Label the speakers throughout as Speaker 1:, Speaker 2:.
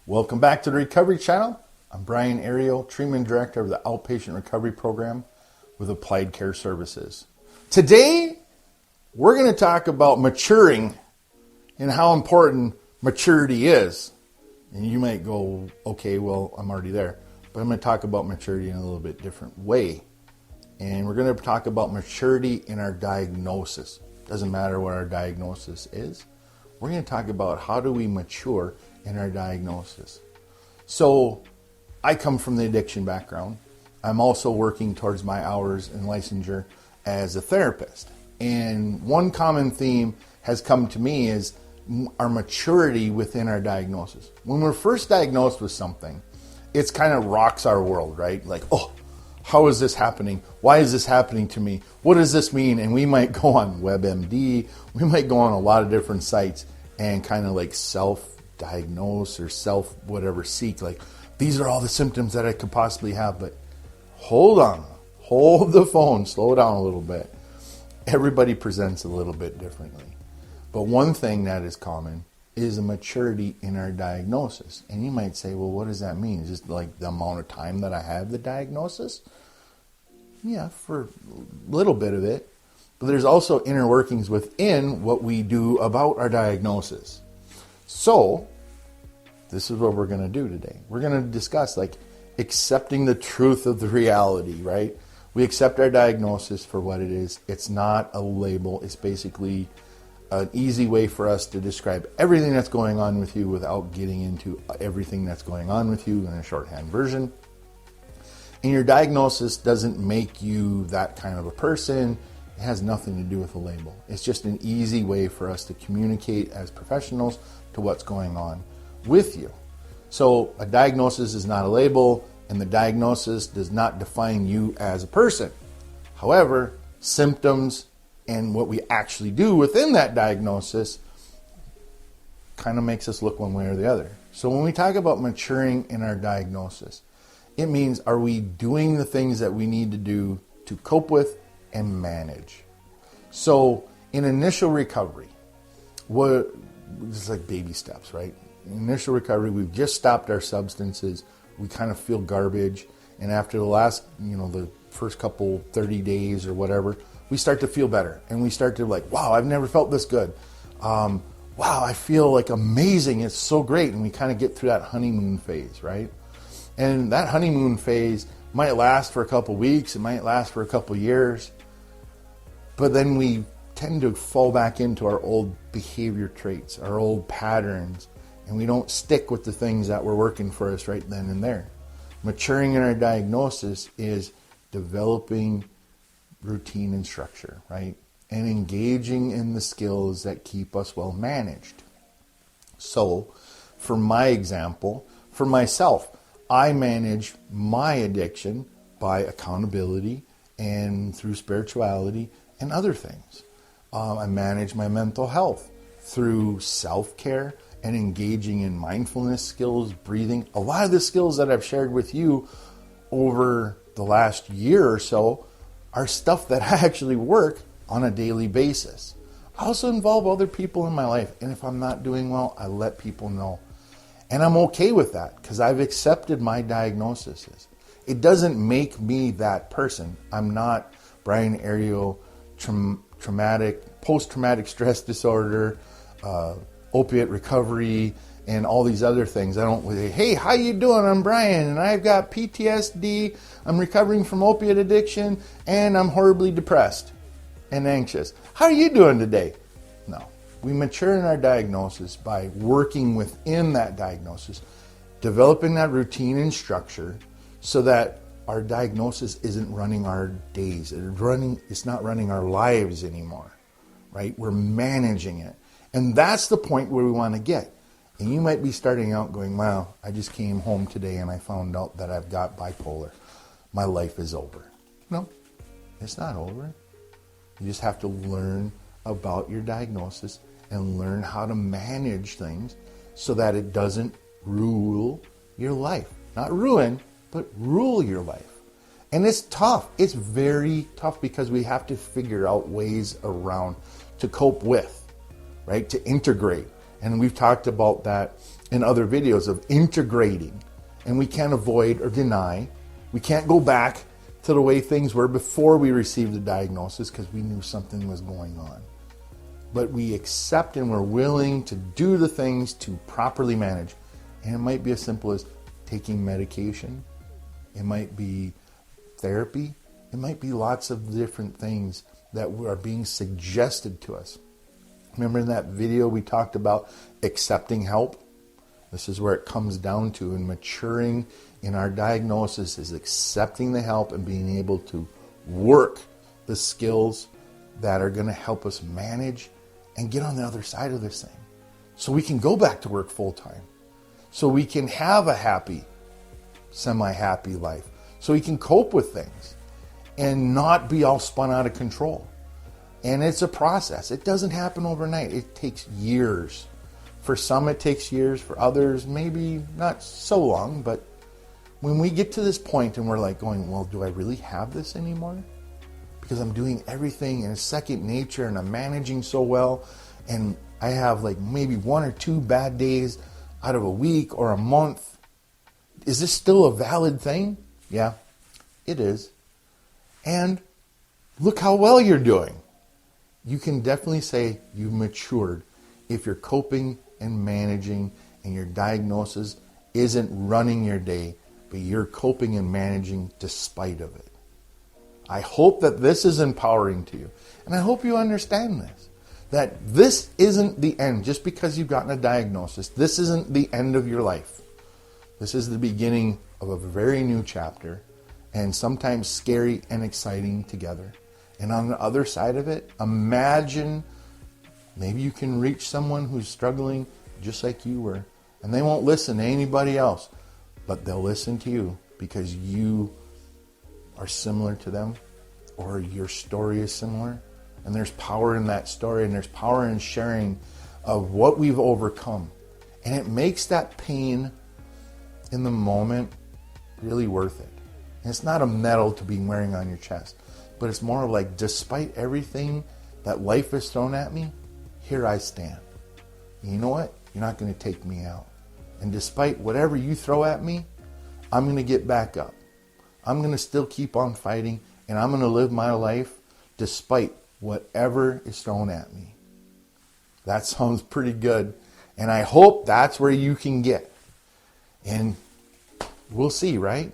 Speaker 1: Welcome back to the Recovery Channel. I'm Brian Ariel, Treatment Director of the Outpatient Recovery Program with Applied Care Services. Today, we're going to talk about maturing and how important maturity is. And you might go, okay, well, I'm already there. But I'm going to talk about maturity in a little bit different way. And we're going to talk about maturity in our diagnosis. Doesn't matter what our diagnosis is. We're going to talk about how do we mature in our diagnosis. So I come from the addiction background. I'm also working towards my hours in licensure as a therapist. And one common theme has come to me is our maturity within our diagnosis. When we're first diagnosed with something, it's kind of rocks our world, right? Like, oh, how is this happening? Why is this happening to me? What does this mean? And we might go on WebMD, we might go on a lot of different sites and kind of like self-diagnose or seek, like, these are all the symptoms that I could possibly have. But hold on, hold the phone, slow down a little bit. Everybody presents a little bit differently. But one thing that is common is a maturity in our diagnosis. And you might say, well, what does that mean? Is it like the amount of time that I have the diagnosis? Yeah, for a little bit of it. But there's also inner workings within what we do about our diagnosis. So, this is what we're going to do today. We're going to discuss like accepting the truth of the reality, right? We accept our diagnosis for what it is. It's not a label. It's basically an easy way for us to describe everything that's going on with you without getting into everything that's going on with you in a shorthand version. And your diagnosis doesn't make you that kind of a person. It has nothing to do with a label. It's just an easy way for us to communicate as professionals to what's going on with you. So a diagnosis is not a label, and the diagnosis does not define you as a person. However, symptoms and what we actually do within that diagnosis kind of makes us look one way or the other. So when we talk about maturing in our diagnosis, it means, are we doing the things that we need to do to cope with and manage? So in initial recovery, it's like baby steps, right? In initial recovery, we've just stopped our substances. We kind of feel garbage. And after the last, the first couple 30 days or whatever, we start to feel better. And we start to like, wow, I've never felt this good. Wow, I feel like amazing. It's so great. And we kind of get through that honeymoon phase, right? And that honeymoon phase might last for a couple weeks. It might last for a couple years. But then we tend to fall back into our old behavior traits, our old patterns, and we don't stick with the things that were working for us right then and there. Maturing in our diagnosis is developing routine and structure, right? And engaging in the skills that keep us well managed. So, for my example, for myself, I manage my addiction by accountability and through spirituality and other things. I manage my mental health through self-care and engaging in mindfulness skills, breathing. A lot of the skills that I've shared with you over the last year or so are stuff that actually work on a daily basis. I also involve other people in my life, and if I'm not doing well, I let people know. And I'm okay with that because I've accepted my diagnoses. It doesn't make me that person. I'm not Brian Ariel, post-traumatic stress disorder, opiate recovery, and all these other things. I don't say, hey, how you doing? I'm Brian, and I've got PTSD. I'm recovering from opiate addiction, and I'm horribly depressed and anxious. How are you doing today? No. We mature in our diagnosis by working within that diagnosis, developing that routine and structure so that our diagnosis isn't running our days. It's not running our lives anymore, right? We're managing it. And that's the point where we want to get. And you might be starting out going, wow, I just came home today and I found out that I've got bipolar. My life is over. No, it's not over. You just have to learn about your diagnosis and learn how to manage things so that it doesn't rule your life. Not ruin, but rule your life. And it's tough. It's very tough because we have to figure out ways around to cope with, right? To integrate And we've talked about that in other videos of integrating. And we can't avoid or deny. We can't go back to the way things were before we received the diagnosis because we knew something was going on. But we accept and we're willing to do the things to properly manage. And it might be as simple as taking medication. It might be therapy. It might be lots of different things that are being suggested to us. Remember in that video we talked about accepting help? This is where it comes down to, and maturing in our diagnosis is accepting the help and being able to work the skills that are going to help us manage and get on the other side of this thing. So we can go back to work full time. So we can have a happy, semi-happy life. So we can cope with things and not be all spun out of control. And it's a process. It doesn't happen overnight. It takes years. For some it takes years. For others, maybe not so long. But when we get to this point and we're like going, well, do I really have this anymore? Because I'm doing everything in a second nature and I'm managing so well. And I have like maybe 1 or 2 bad days out of a week or a month. Is this still a valid thing? Yeah, it is. And look how well you're doing. You can definitely say you've matured if you're coping and managing and your diagnosis isn't running your day, but you're coping and managing despite of it. I hope that this is empowering to you. And I hope you understand this, that this isn't the end. Just because you've gotten a diagnosis, this isn't the end of your life. This is the beginning of a very new chapter, and sometimes scary and exciting together. And on the other side of it, imagine maybe you can reach someone who's struggling just like you were. And they won't listen to anybody else, but they'll listen to you because you are similar to them or your story is similar. And there's power in that story, and there's power in sharing of what we've overcome. And it makes that pain in the moment really worth it. And it's not a medal to be wearing on your chest. But it's more of like, despite everything that life has thrown at me, here I stand. And you know what? You're not going to take me out. And despite whatever you throw at me, I'm going to get back up. I'm going to still keep on fighting, and I'm going to live my life despite whatever is thrown at me. That sounds pretty good. And I hope that's where you can get. And we'll see, right?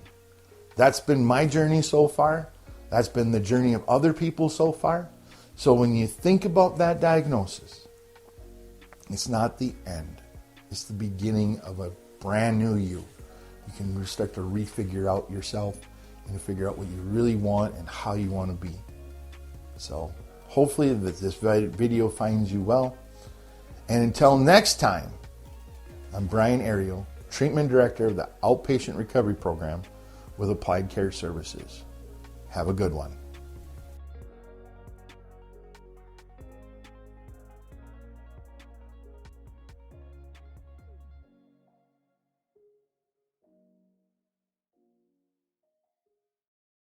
Speaker 1: That's been my journey so far. That's been the journey of other people so far. So when you think about that diagnosis, it's not the end. It's the beginning of a brand new you. You can start to refigure out yourself and figure out what you really want and how you want to be. So hopefully that this video finds you well. And until next time, I'm Brian Ariel, Treatment Director of the Outpatient Recovery Program with Applied Care Services. Have a good one.